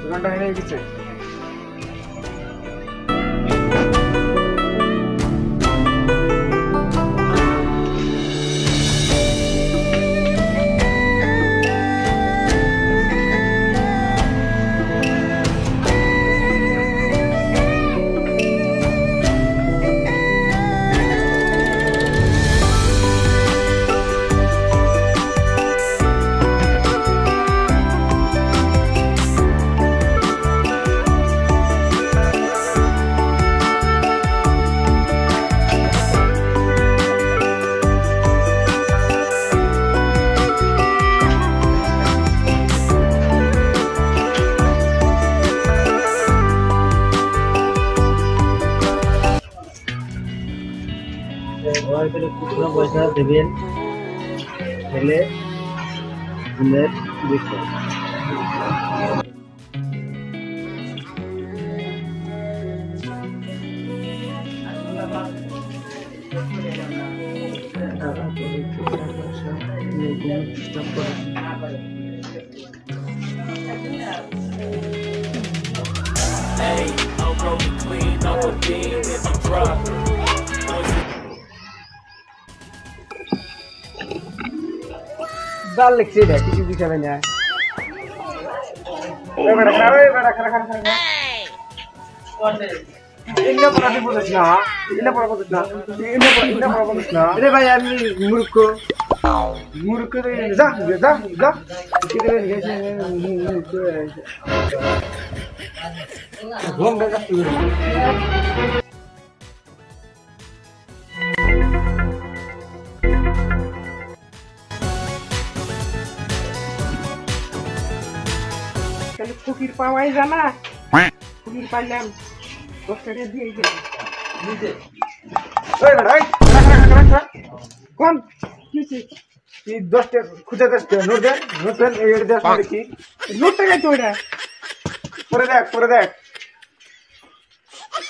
ঘন্টা হয়ে গেছে। খুচরা পয়সা দেবেন খেলে দেখতে ডাল লিখছে এটা কিছু বিষয় না। ভাই আমি মূর্খ মূর্খ যা যা যা ফকির পাওয়াই জানা ফকির পাইলাম 10 টাকা দিয়ে গেলাম কোন কি 10 টাকা খুঁজে 10 টাকা নোট দেন নোট দেন এই দেশ দেখি নোট টাকা তো এটা পরে দেখ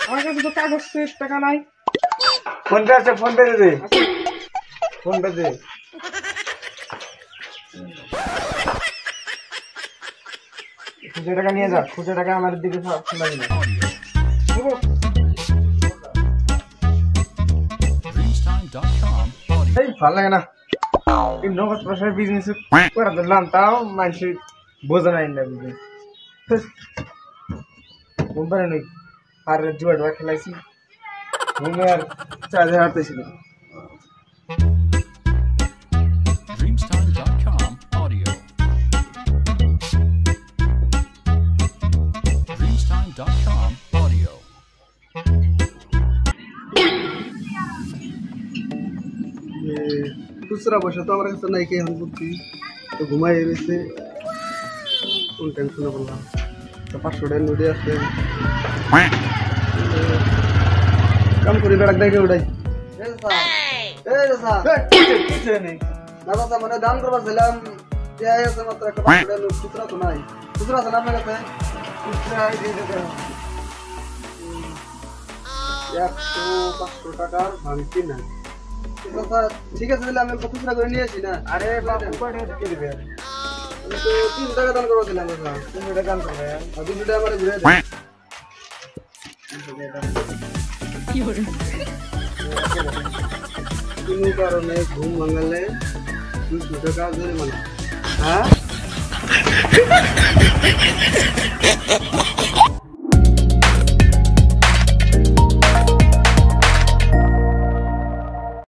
আমার কাছে তো কাগজ টাকা নাই ফোন পে আছে ফোন পে দে খুচরা টাকা নিয়ে যা খুচরা টাকা আমার দিকে লাগে না এই ভালো লাগে না এই নগদ পয়সার বিজনেস করে দিলাম তাও মানুষ বোঝা নাই না বিজনেস মুম্বাই নই আর জুয়া খেলাইছি মুম্বাই আর 4000 হারতেছিল Dreamstime.com audio. Dreamstime.com audio. খুচরা পয়সা তো আমার কাছে নাই কে এখন বুঝছি তো ঘুমাই রয়েছে কোন টেনশনে বললাম তো 500 টাকা নোটে আছে কাম করি বেড়াক দেখে উঠাই দাদা মানে দান করবার ছিলাম আছে মাত্র একটা 500 টাকা নোট খুচরা তো নাই খুচরা আছে না আপনার কাছে খুচরা 100-500 টাকার ভাঙতি নাই ঠিক আছে তাহলে আমি খুচরা করে নিয়ে আসি না আরে বাবু কয়টা দিয়ে দিবে আমি তো 3 টাকা দান করছিলাম দাদা 3 টাকা দান করবে আর 2 টাকা আমারে ঘুরে দেন কোনো কারণে ঘুম ভাঙালে 200 টাকা জরিমানা হ্যাঁ